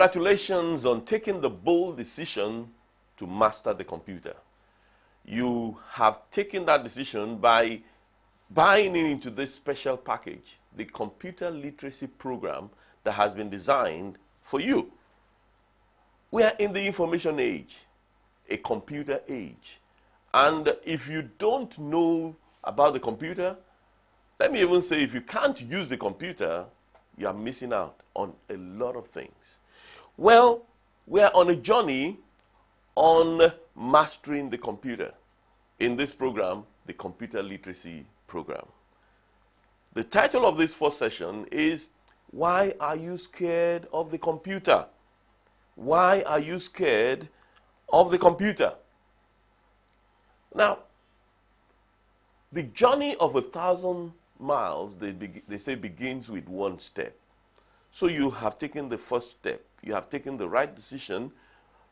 Congratulations on taking the bold decision to master the computer. You have taken that decision by buying into this special package, the computer literacy program that has been designed for you. We are in the information age, a computer age. And if you don't know about the computer, let me even say if you can't use the computer, you are missing out on a lot of things. Well, we are on a journey on mastering the computer. In this program, the Computer Literacy Program. The title of this first session is, Why Are You Scared of the Computer? Why are you scared of the computer? Now, the journey of 1,000 miles, they say, begins with one step. So you have taken the first step. You have taken the right decision.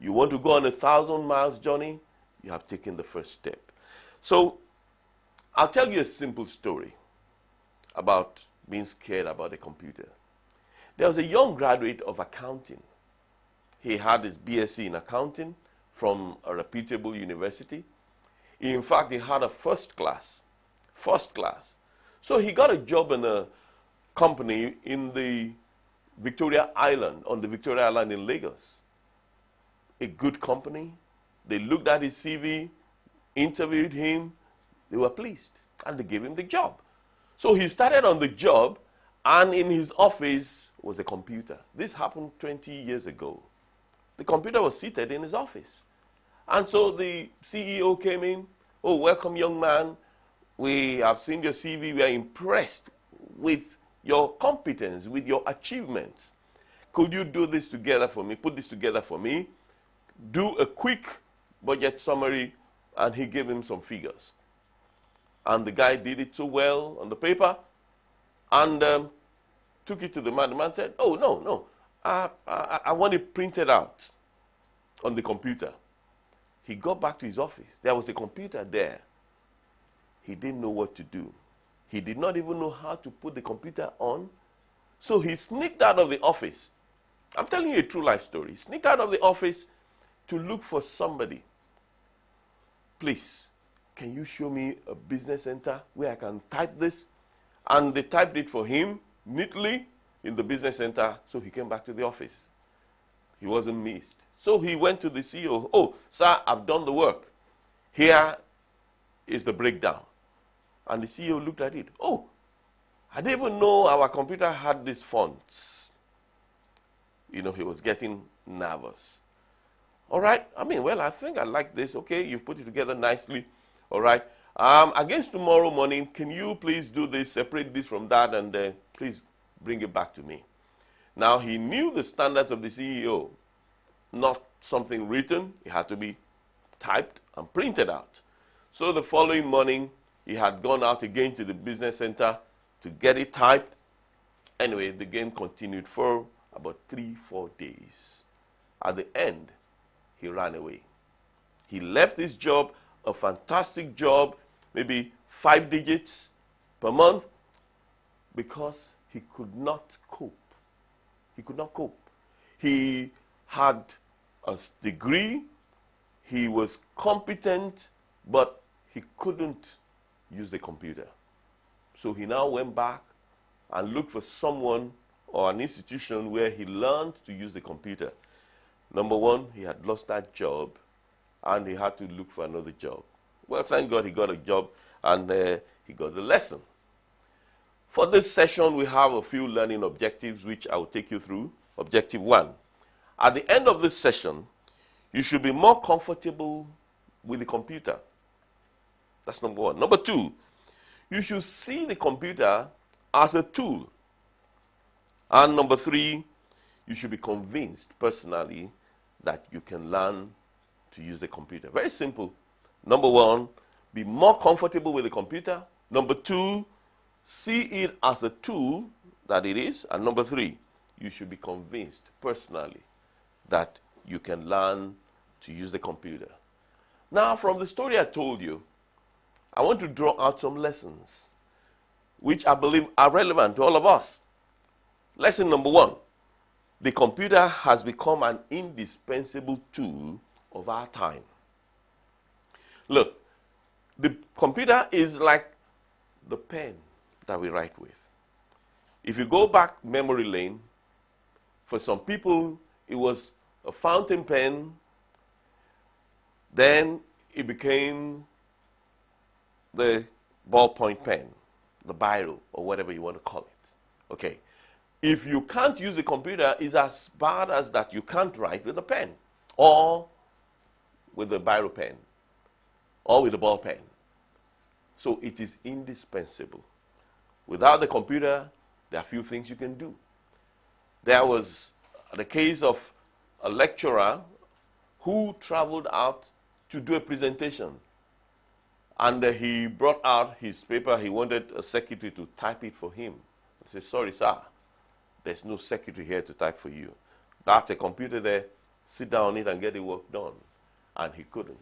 You want to go on 1,000 miles journey, you have taken the first step. So I'll tell you a simple story about being scared about a computer. There was a young graduate of accounting. He had his BSc in accounting from a reputable university. In fact, he had a first class. So he got a job in a company in the Victoria Island, on the Victoria Island in Lagos. A good company. They looked at his CV, interviewed him, they were pleased, and they gave him the job. So he started on the job, and in his office was a computer. This happened 20 years ago. The computer was seated in his office. And so the CEO came in, "Oh, welcome, young man. We have seen your CV. We are impressed with your competence, with your achievements. Could you do this together for me? Put this together for me. Do a quick budget summary," and he gave him some figures. And the guy did it so well on the paper and took it to the man. The man said, "Oh, no, I want it printed out on the computer." He got back to his office. There was a computer there. He didn't know what to do. He did not even know how to put the computer on. So he sneaked out of the office. I'm telling you a true life story. He sneaked out of the office to look for somebody. "Please, can you show me a business center where I can type this?" And they typed it for him neatly in the business center, so he came back to the office. He wasn't missed. So he went to the CEO. "Oh, sir, I've done the work. Here is the breakdown." And the CEO looked at it. "Oh, I didn't even know our computer had these fonts." He was getting nervous. "All right, I think I like this. Okay, you've put it together nicely. All right. Against tomorrow morning, can you please do this, separate this from that, and please bring it back to me?" Now, he knew the standards of the CEO, not something written. It had to be typed and printed out. So the following morning, he had gone out again to the business center to get it typed. Anyway, the game continued for about 3-4 days. At the end, he ran away. He left his job, a fantastic job, maybe 5 digits per month, because he could not cope. He could not cope. He had a degree, he was competent, but he couldn't use the computer. So he now went back and looked for someone or an institution where he learned to use the computer. Number one, he had lost that job, and he had to look for another job. Well, thank God he got a job, and he got the lesson. For this session, we have a few learning objectives, which I will take you through. Objective 1. At the end of this session, you should be more comfortable with the computer. That's number 1. Number 2, you should see the computer as a tool. And number 3, you should be convinced personally that you can learn to use the computer. Very simple. Number 1, be more comfortable with the computer. Number 2, see it as a tool that it is. And number 3, you should be convinced personally that you can learn to use the computer. Now, from the story I told you, I want to draw out some lessons which I believe are relevant to all of us. Lesson number 1, the computer has become an indispensable tool of our time. Look, the computer is like the pen that we write with. If you go back memory lane, for some people, it was a fountain pen, then it became the ballpoint pen, the biro, or whatever you want to call it. Okay. If you can't use the computer, it's as bad as that you can't write with a pen, or with the biro pen, or with a ball pen. So it is indispensable. Without the computer, there are few things you can do. There was the case of a lecturer who traveled out to do a presentation. And he brought out his paper. He wanted a secretary to type it for him. He said, sorry, sir, there's no secretary here to type for you. That's a computer there. Sit down on it and get the work done. And he couldn't.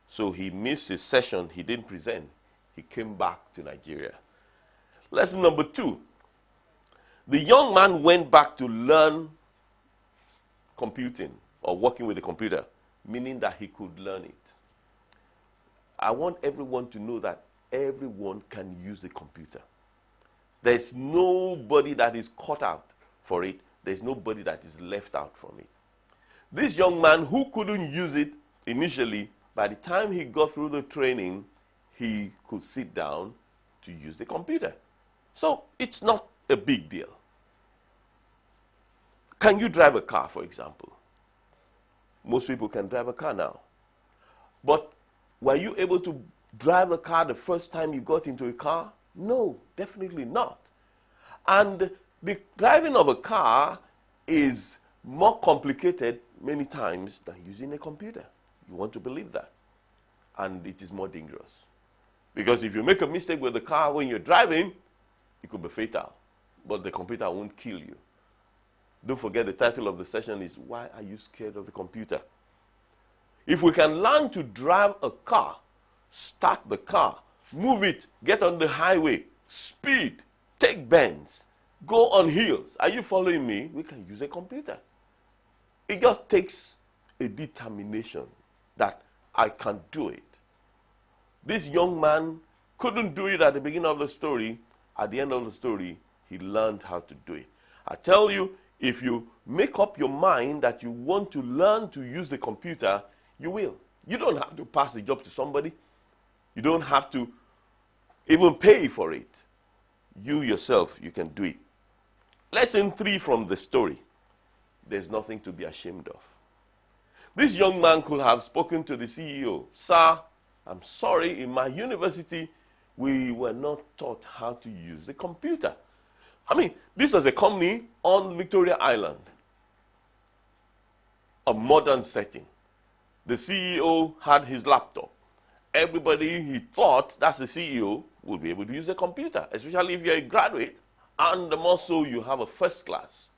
So he missed his session. He didn't present. He came back to Nigeria. Lesson number 2. The young man went back to learn computing or working with the computer, meaning that he could learn it. I want everyone to know that everyone can use the computer. There's nobody that is cut out for it. There's nobody that is left out from it. This young man who couldn't use it initially, by the time he got through the training, he could sit down to use the computer. So it's not a big deal. Can you drive a car, for example? Most people can drive a car now. But were you able to drive a car the first time you got into a car? No, definitely not. And the driving of a car is more complicated many times than using a computer. You want to believe that. And it is more dangerous. Because if you make a mistake with the car when you're driving, it could be fatal. But the computer won't kill you. Don't forget the title of the session is, Why Are You Scared of the Computer? If we can learn to drive a car, start the car, move it, get on the highway, speed, take bends, go on hills. Are you following me? We can use a computer. It just takes a determination that I can do it. This young man couldn't do it at the beginning of the story. At the end of the story, he learned how to do it. I tell you, if you make up your mind that you want to learn to use the computer, you will. You don't have to pass the job to somebody. You don't have to even pay for it. You yourself, you can do it. Lesson 3 from the story. There's nothing to be ashamed of. This young man could have spoken to the CEO. Sir, I'm sorry, in my university, we were not taught how to use the computer. I mean, this was a company on Victoria Island. A modern setting. The CEO had his laptop. Everybody he thought, that's the CEO, will be able to use a computer, especially if you're a graduate, and the more so you have a first class.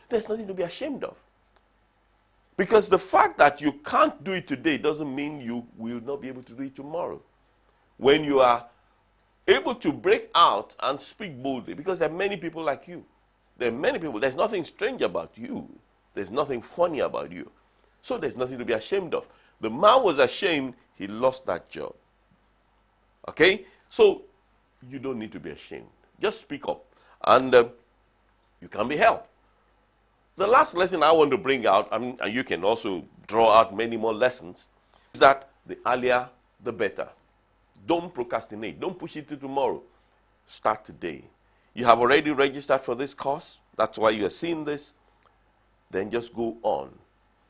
There's nothing to be ashamed of. Because the fact that you can't do it today doesn't mean you will not be able to do it tomorrow. When you are able to break out and speak boldly, because there are many people like you. There are many people. There's nothing strange about you. There's nothing funny about you. So there's nothing to be ashamed of. The man was ashamed. He lost that job. Okay? So you don't need to be ashamed. Just speak up. And you can be helped. The last lesson I want to bring out, and you can also draw out many more lessons, is that the earlier, the better. Don't procrastinate. Don't push it to tomorrow. Start today. You have already registered for this course. That's why you are seeing this. Then just go on.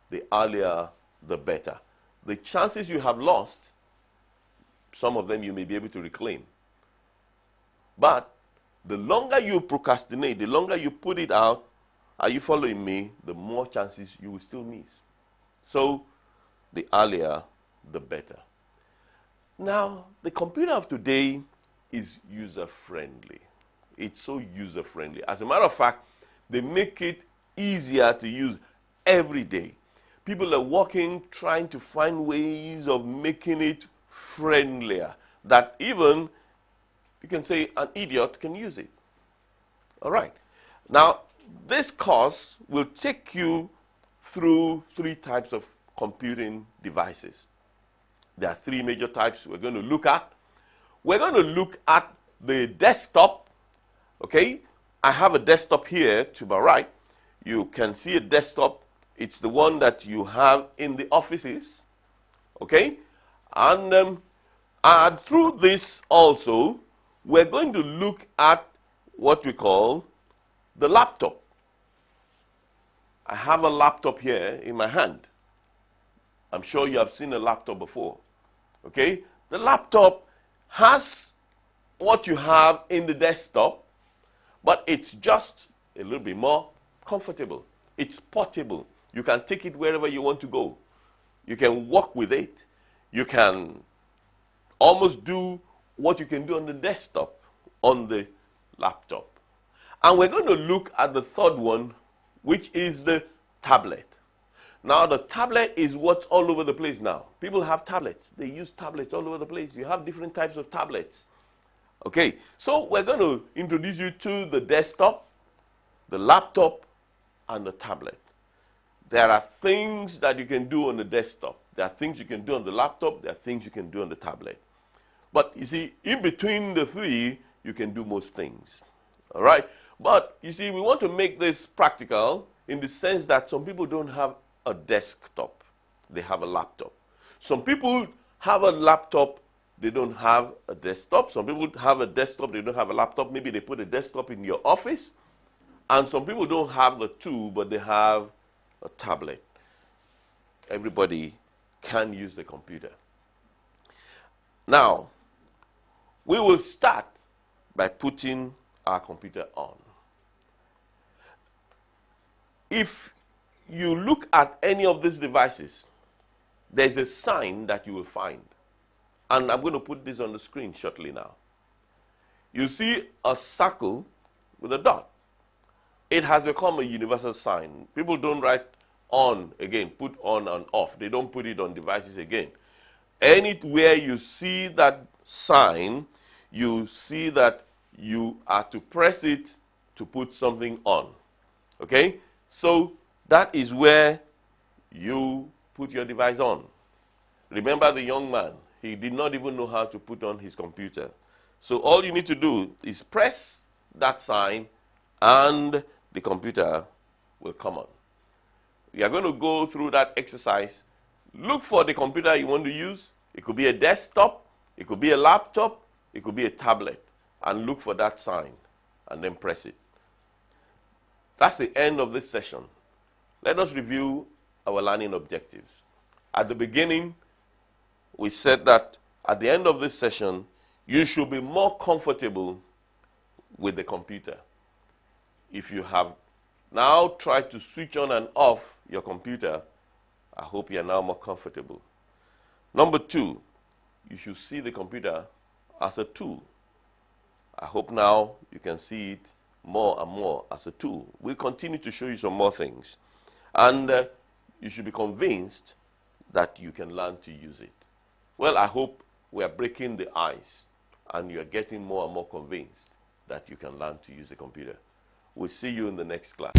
The earlier, the better. The chances you have lost, some of them you may be able to reclaim. But the longer you procrastinate, the longer you put it out, are you following me? The more chances you will still miss. So, the earlier, the better. Now, the computer of today is user-friendly. It's so user-friendly. As a matter of fact, they make it easier to use every day. People are working, trying to find ways of making it friendlier, that even, you can say, an idiot can use it. All right. Now, this course will take you through 3 types of computing devices. There are 3 major types we're going to look at. We're going to look at the desktop. Okay, I have a desktop here to my right. You can see a desktop. It's the one that you have in the offices. Okay, and through this also, we're going to look at what we call the laptop. I have a laptop here in my hand. I'm sure you have seen a laptop before. Okay, the laptop has what you have in the desktop, but it's just a little bit more comfortable. It's portable. You can take it wherever you want to go. You can walk with it. You can almost do what you can do on the desktop on the laptop. And we're going to look at the third one, which is the tablet. Now, the tablet is what's all over the place now. People have tablets. They use tablets all over the place. You have different types of tablets. Okay, so we're going to introduce you to the desktop, the laptop, and the tablet. There are things that you can do on the desktop. There are things you can do on the laptop. There are things you can do on the tablet. But you see, in between the 3, you can do most things. All right? But you see, we want to make this practical in the sense that some people don't have a desktop. They have a laptop. Some people have a laptop, they don't have a desktop. Some people have a desktop, they don't have a laptop. Maybe they put a desktop in your office. And some people don't have the 2, but they have a tablet. Everybody can use the computer. Now, we will start by putting our computer on. If you look at any of these devices, there's a sign that you will find. And I'm going to put this on the screen shortly now. You see a circle with a dot. It has become a universal sign. People don't write on again, put on and off. They don't put it on devices again. Anywhere you see that sign, you see that you are to press it to put something on. Okay? So that is where you put your device on. Remember the young man. He did not even know how to put on his computer. So all you need to do is press that sign and the computer will come on. We are going to go through that exercise. Look for the computer you want to use. It could be a desktop. It could be a laptop. It could be a tablet. And look for that sign and then press it. That's the end of this session. Let us review our learning objectives. At the beginning, we said that at the end of this session, you should be more comfortable with the computer. If you have now tried to switch on and off your computer, I hope you are now more comfortable. Number 2, you should see the computer as a tool. I hope now you can see it more and more as a tool. We'll continue to show you some more things. And you should be convinced that you can learn to use it. Well, I hope we are breaking the ice and you are getting more and more convinced that you can learn to use the computer. We'll see you in the next class.